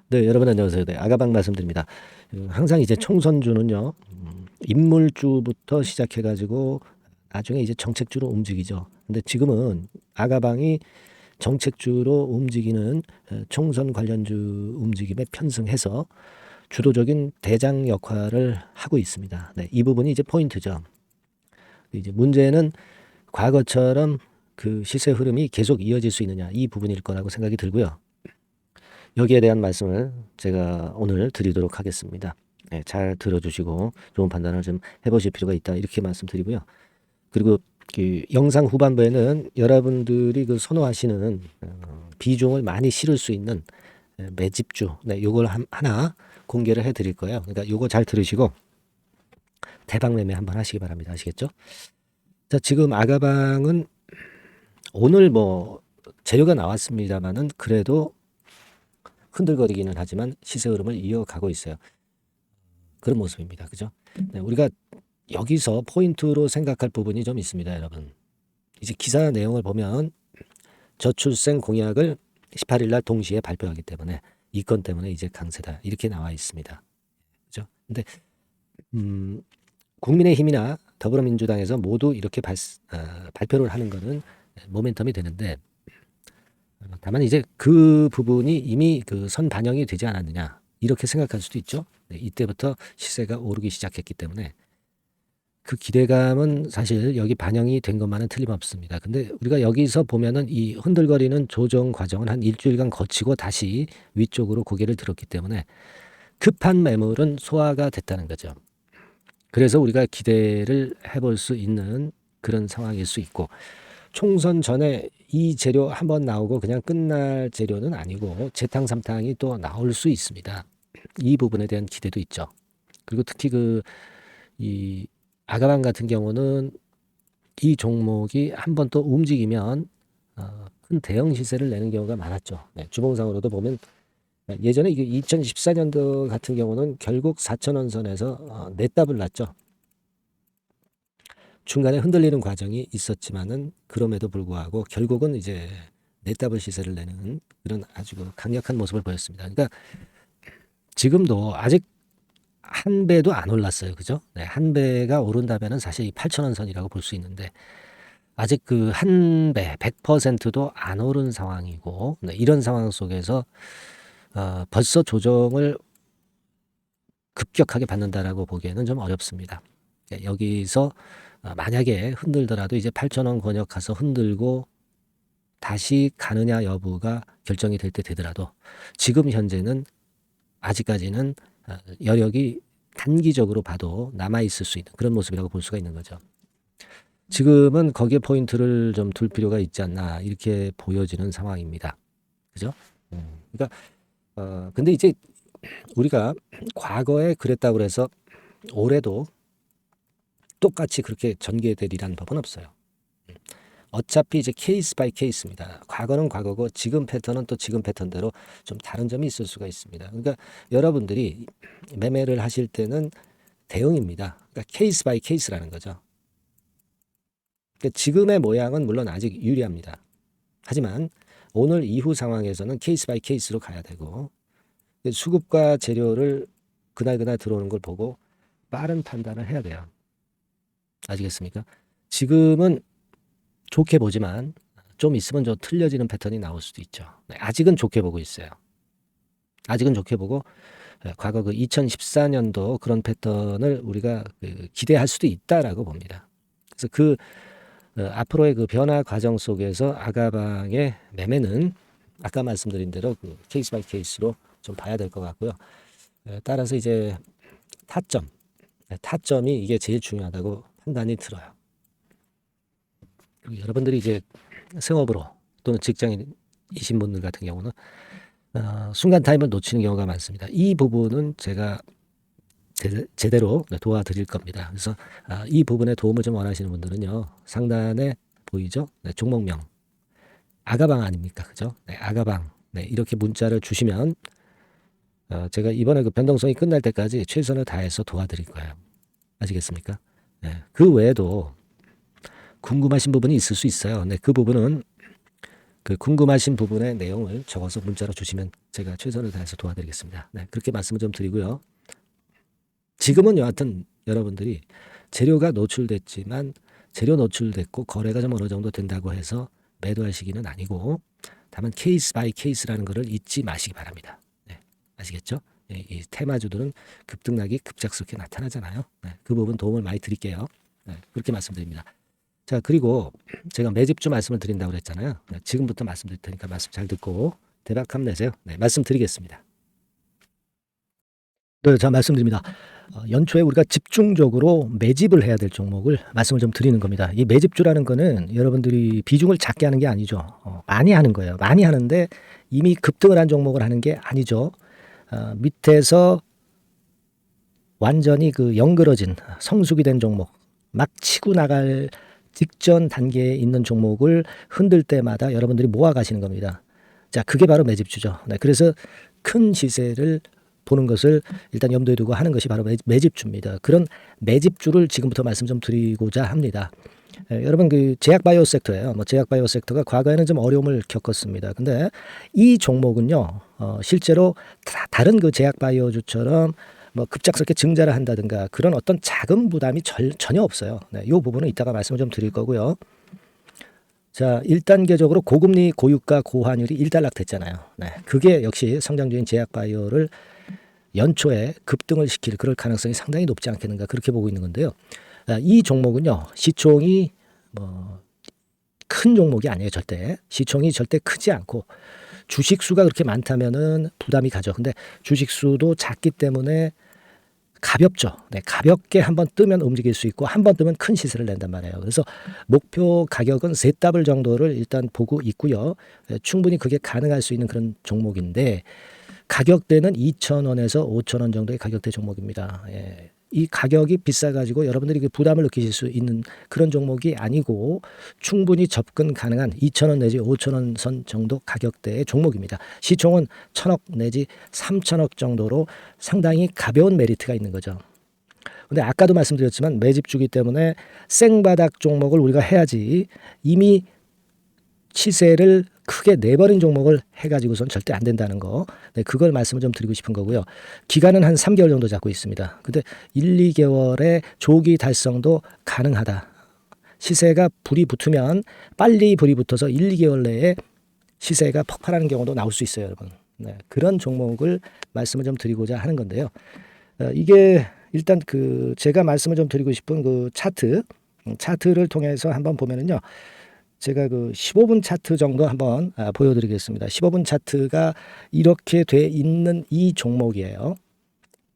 네, 여러분 안녕하세요. 네, 아가방 말씀드립니다. 항상 이제 총선주는요, 인물주부터 시작해가지고 나중에 이제 정책주로 움직이죠. 근데 지금은 아가방이 정책주로 움직이는 총선 관련주 움직임에 편승해서 주도적인 대장 역할을 하고 있습니다. 네, 이 부분이 이제 포인트죠. 이제 문제는 과거처럼 그 시세 흐름이 계속 이어질 수 있느냐, 이 부분일 거라고 생각이 들고요. 여기에 대한 말씀을 제가 오늘 드리도록 하겠습니다. 네, 잘 들어주시고 좋은 판단을 좀 해보실 필요가 있다, 이렇게 말씀드리고요. 그리고 그 영상 후반부에는 여러분들이 그 선호하시는 비중을 많이 실을 수 있는 매집주, 네, 요걸 하나 공개를 해드릴 거예요. 그러니까 요거 잘 들으시고 대박 매매 한번 하시기 바랍니다. 아시겠죠? 자, 지금 아가방은 오늘 뭐 재료가 나왔습니다만은 그래도 흔들거리기는 하지만 시세 흐름을 이어가고 있어요. 그런 모습입니다. 그죠? 네, 우리가 여기서 포인트로 생각할 부분이 좀 있습니다, 여러분. 이제 기사 내용을 보면 저출생 공약을 18일 날 동시에 발표하기 때문에 이 건 때문에 이제 강세다, 이렇게 나와 있습니다. 그죠? 근데 국민의힘이나 더불어민주당에서 모두 이렇게 발표를 하는 거는 모멘텀이 되는데, 다만 이제 그 부분이 이미 그 선 반영이 되지 않았느냐, 이렇게 생각할 수도 있죠. 네, 이때부터 시세가 오르기 시작했기 때문에 그 기대감은 사실 여기 반영이 된 것만은 틀림없습니다. 근데 우리가 여기서 보면은 이 흔들거리는 조정 과정은 한 일주일간 거치고 다시 위쪽으로 고개를 들었기 때문에 급한 매물은 소화가 됐다는 거죠. 그래서 우리가 기대를 해볼 수 있는 그런 상황일 수 있고, 총선 전에 이 재료 한번 나오고 그냥 끝날 재료는 아니고 재탕 삼탕이 또 나올 수 있습니다. 이 부분에 대한 기대도 있죠. 그리고 특히 이 아가방 같은 경우는 이 종목이 한번 또 움직이면 큰 대형 시세를 내는 경우가 많았죠. 네, 주봉상으로도 보면 예전에 이게 2014년도 같은 경우는 결국 4,000원 선에서 넷답을 났죠. 중간에 흔들리는 과정이 있었지만은 그럼에도 불구하고 결국은 이제 넷답을 시세를 내는 그런 아주 강력한 모습을 보였습니다. 그러니까 지금도 아직 한 배도 안 올랐어요. 그죠? 네, 한 배가 오른다면은 사실 이 8,000원 선이라고 볼 수 있는데 아직 그 한 배, 100%도 안 오른 상황이고, 네, 이런 상황 속에서 벌써 조정을 급격하게 받는다라고 보기에는 좀 어렵습니다. 네, 여기서 만약에 흔들더라도 이제 8,000원 권역 가서 흔들고 다시 가느냐 여부가 결정이 될 때 되더라도 지금 현재는 아직까지는 여력이 단기적으로 봐도 남아 있을 수 있는 그런 모습이라고 볼 수가 있는 거죠. 지금은 거기에 포인트를 좀 둘 필요가 있지 않나, 이렇게 보여지는 상황입니다. 그죠? 그러니까 근데 이제 우리가 과거에 그랬다고 해서 올해도 똑같이 그렇게 전개되리란 법은 없어요. 어차피 이제 케이스 바이 케이스입니다. 과거는 과거고 지금 패턴은 또 지금 패턴대로 좀 다른 점이 있을 수가 있습니다. 그러니까 여러분들이 매매를 하실 때는 대응입니다. 그러니까 케이스 바이 케이스라는 거죠. 그러니까 지금의 모양은 물론 아직 유리합니다. 하지만 오늘 이후 상황에서는 케이스 바이 케이스로 가야 되고, 수급과 재료를 그날 들어오는 걸 보고 빠른 판단을 해야 돼요. 아시겠습니까? 지금은 좋게 보지만 좀 있으면 좀 틀려지는 패턴이 나올 수도 있죠. 네, 아직은 좋게 보고 있어요. 아직은 좋게 보고 과거 그 2014년도 그런 패턴을 우리가 기대할 수도 있다라고 봅니다. 그래서 앞으로의 그 변화 과정 속에서 아가방의 매매는 아까 말씀드린 대로 그 케이스 바이 케이스로 좀 봐야 될 것 같고요. 따라서 이제 타점이 이게 제일 중요하다고 판단이 들어요. 그리고 여러분들이 이제 생업으로 또는 직장인이신 분들 같은 경우는 순간 타임을 놓치는 경우가 많습니다. 이 부분은 제가 제대로 도와드릴 겁니다. 그래서 이 부분에 도움을 좀 원하시는 분들은요, 상단에 보이죠? 네, 종목명 아가방 아닙니까? 그죠? 네, 아가방. 네, 이렇게 문자를 주시면 제가 이번에 그 변동성이 끝날 때까지 최선을 다해서 도와드릴 거예요. 아시겠습니까? 네, 그 외에도 궁금하신 부분이 있을 수 있어요. 네, 그 부분은 그 궁금하신 부분의 내용을 적어서 문자로 주시면 제가 최선을 다해서 도와드리겠습니다. 네, 그렇게 말씀을 좀 드리고요. 지금은 여하튼 여러분들이 재료가 노출됐지만 재료 노출됐고 거래가 좀 어느 정도 된다고 해서 매도할 시기는 아니고 다만 케이스 바이 케이스라는 것을 잊지 마시기 바랍니다. 네, 아시겠죠? 이 테마주들은 급등락이 급작스럽게 나타나잖아요. 네, 그 부분 도움을 많이 드릴게요. 네, 그렇게 말씀드립니다. 자, 그리고 제가 매집주 말씀을 드린다고 그랬잖아요. 네, 지금부터 말씀드릴 테니까 말씀 잘 듣고 대박 한번 내세요. 네, 말씀드리겠습니다. 네, 자, 말씀드립니다. 연초에 우리가 집중적으로 매집을 해야 될 종목을 말씀을 좀 드리는 겁니다. 이 매집주라는 거는 여러분들이 비중을 작게 하는 게 아니죠. 많이 하는 거예요. 많이 하는데 이미 급등을 한 종목을 하는 게 아니죠. 밑에서 완전히 그 영그러진 성숙이 된 종목, 막 치고 나갈 직전 단계에 있는 종목을 흔들 때마다 여러분들이 모아 가시는 겁니다. 자, 그게 바로 매집주죠. 네, 그래서 큰 시세를 보는 것을 일단 염두에 두고 하는 것이 바로 매집주입니다. 그런 매집주를 지금부터 말씀 좀 드리고자 합니다. 여러분 그 제약 바이오 섹터예요. 제약 바이오 섹터가 과거에는 좀 어려움을 겪었습니다. 근데 이 종목은요, 실제로 다른 그 제약 바이오주처럼 급작스럽게 증자를 한다든가 그런 어떤 자금 부담이 전혀 없어요. 네, 이 부분은 이따가 말씀을 좀 드릴 거고요. 자, 1단계적으로 고금리, 고유가, 고환율이 일단락 됐잖아요. 네, 그게 역시 성장주인 제약 바이오를 연초에 급등을 시킬 그럴 가능성이 상당히 높지 않겠는가 그렇게 보고 있는 건데요. 이 종목은요, 시총이 큰 종목이 아니에요. 절대 시총이 절대 크지 않고 주식 수가 그렇게 많다면은 부담이 가죠. 근데 주식 수도 작기 때문에 가볍죠. 네, 가볍게 한번 뜨면 움직일 수 있고 한번 뜨면 큰 시세를 낸단 말이에요. 그래서 목표 가격은 세 더블 정도를 일단 보고 있고요. 충분히 그게 가능할 수 있는 그런 종목인데 가격대는 2,000원에서 5,000원 정도의 가격대 종목입니다. 예. 이 가격이 비싸가지고 여러분들이 그 부담을 느끼실 수 있는 그런 종목이 아니고 충분히 접근 가능한 2,000원 내지 5,000원 선 정도 가격대의 종목입니다. 시총은 1,000억 내지 3,000억 정도로 상당히 가벼운 메리트가 있는 거죠. 근데 아까도 말씀드렸지만 매집주기 때문에 생바닥 종목을 우리가 해야지 이미 시세를 크게 내버린 종목을 해가지고선 절대 안 된다는 거. 네, 그걸 말씀을 좀 드리고 싶은 거고요. 기간은 한 3개월 정도 잡고 있습니다. 근데 1, 2개월의 조기 달성도 가능하다. 시세가 불이 붙으면 빨리 불이 붙어서 1, 2개월 내에 시세가 폭발하는 경우도 나올 수 있어요, 여러분. 네, 그런 종목을 말씀을 좀 드리고자 하는 건데요. 이게 일단 그 제가 말씀을 좀 드리고 싶은 그 차트를 통해서 한번 보면은요. 제가 그 15분 차트 정도 한번 보여드리겠습니다. 15분 차트가 이렇게 돼 있는 이 종목이에요.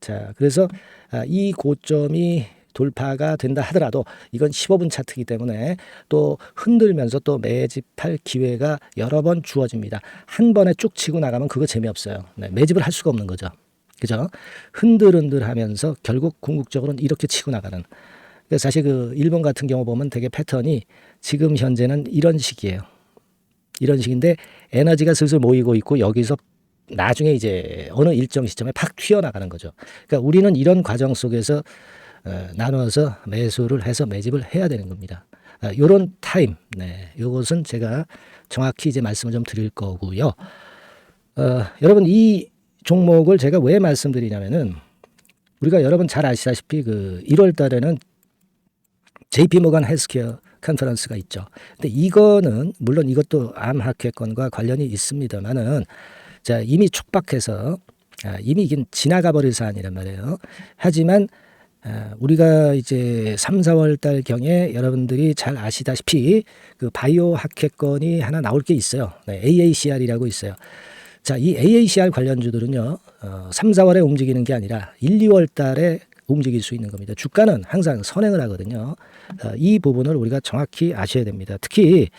자, 그래서 이 고점이 돌파가 된다 하더라도 이건 15분 차트이기 때문에 또 흔들면서 또 매집할 기회가 여러 번 주어집니다. 한 번에 쭉 치고 나가면 그거 재미없어요. 네, 매집을 할 수가 없는 거죠. 그죠? 흔들흔들하면서 결국 궁극적으로는 이렇게 치고 나가는. 사실 그 일본 같은 경우 보면 되게 패턴이 지금 현재는 이런 식이에요. 이런 식인데 에너지가 슬슬 모이고 있고 여기서 나중에 이제 어느 일정 시점에 팍 튀어나가는 거죠. 그러니까 우리는 이런 과정 속에서 나눠서 매수를 해서 매집을 해야 되는 겁니다. 요런 타임, 네, 요것은 제가 정확히 이제 말씀을 좀 드릴 거고요. 여러분 이 종목을 제가 왜 말씀드리냐면은 우리가 여러분 잘 아시다시피 그 1월 달에는 JP 모건 헬스케어 컨퍼런스가 있죠. 근데 이거는 물론 이것도 암 학회권과 관련이 있습니다만은 자, 이미 촉박해서 이미 이게 지나가 버릴 사안이란 말이에요. 하지만 우리가 이제 3, 4월 달 경에 여러분들이 잘 아시다시피 그 바이오 학회권이 하나 나올 게 있어요. 네, AACR이라고 있어요. 자, 이 AACR 관련주들은요, 3, 4월에 움직이는 게 아니라 1, 2월 달에 움직일 수 있는 겁니다. 주가는 항상 선행을 하거든요. 이 부분을 우리가 정확히 아셔야 됩니다. 특히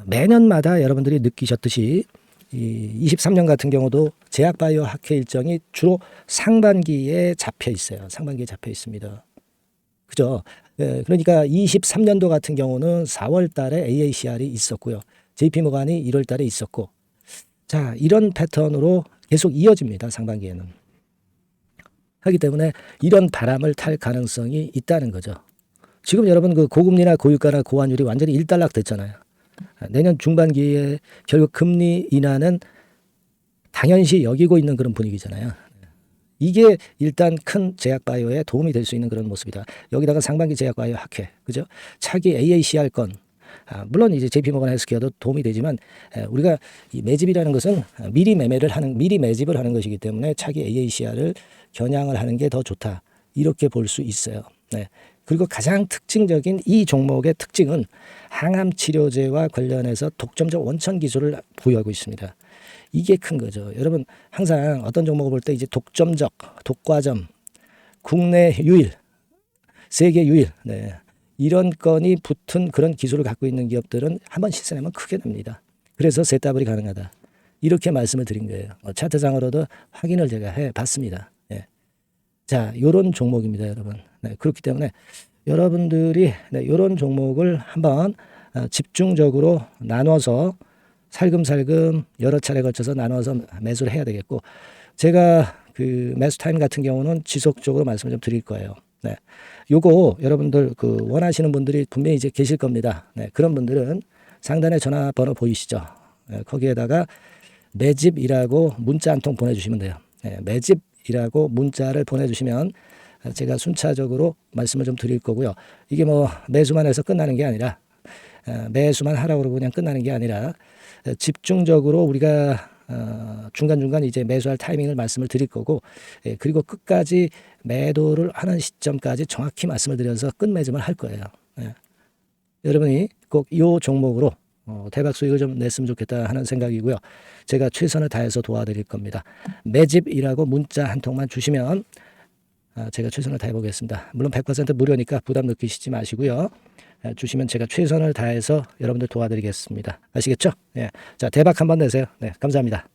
매년마다 여러분들이 느끼셨듯이 이 23년 같은 경우도 제약바이오 학회 일정이 주로 상반기에 잡혀 있어요. 상반기에 잡혀 있습니다. 그죠? 그러니까 23년도 같은 경우는 4월 달에 AACR이 있었고요. JP모간이 1월 달에 있었고 자, 이런 패턴으로 계속 이어집니다. 상반기에는. 하기 때문에 이런 바람을 탈 가능성이 있다는 거죠. 지금 여러분 그 고금리나 고유가나 고환율이 완전히 일단락 됐잖아요. 내년 중반기에 결국 금리 인하는 당연시 여기고 있는 그런 분위기잖아요. 이게 일단 큰 제약바이오에 도움이 될 수 있는 그런 모습이다. 여기다가 상반기 제약바이오 학회, 그죠? 차기 AACR 건, 물론 이제 JP모건 헬스케어도 도움이 되지만 우리가 이 매집이라는 것은 미리 매집을 하는 것이기 때문에 차기 AACR을 겨냥을 하는 게 더 좋다. 이렇게 볼 수 있어요. 네. 그리고 가장 특징적인 이 종목의 특징은 항암 치료제와 관련해서 독점적 원천 기술을 보유하고 있습니다. 이게 큰 거죠. 여러분 항상 어떤 종목을 볼 때 이제 독점적, 독과점, 국내 유일, 세계 유일, 네. 이런 건이 붙은 그런 기술을 갖고 있는 기업들은 한번 시세내면 크게 납니다. 그래서 세더블이 가능하다. 이렇게 말씀을 드린 거예요. 차트상으로도 확인을 제가 해봤습니다. 네. 자, 요런 종목입니다, 여러분. 네, 그렇기 때문에 여러분들이 이런 종목을 한번 집중적으로 나눠서 살금살금 여러 차례 걸쳐서 나눠서 매수를 해야 되겠고, 제가 그 매수 타임 같은 경우는 지속적으로 말씀을 좀 드릴 거예요. 네. 요거 여러분들 그 원하시는 분들이 분명히 이제 계실 겁니다. 네. 그런 분들은 상단에 전화번호 보이시죠? 네. 거기에다가 매집이라고 문자 한 통 보내주시면 돼요. 네. 매집이라고 문자를 보내주시면 제가 순차적으로 말씀을 좀 드릴 거고요. 이게 뭐 매수만 해서 끝나는 게 아니라, 매수만 하라고 그러고 그냥 끝나는 게 아니라 집중적으로 우리가 중간중간 이제 매수할 타이밍을 말씀을 드릴 거고, 그리고 끝까지 매도를 하는 시점까지 정확히 말씀을 드려서 끝매짐을 할 거예요. 여러분이 꼭 이 종목으로 대박 수익을 좀 냈으면 좋겠다 하는 생각이고요. 제가 최선을 다해서 도와드릴 겁니다. 매집이라고 문자 한 통만 주시면 제가 최선을 다해 보겠습니다. 물론 100% 무료니까 부담 느끼시지 마시고요. 주시면 제가 최선을 다해서 여러분들 도와드리겠습니다. 아시겠죠? 예. 자, 대박 한번 내세요. 네, 감사합니다.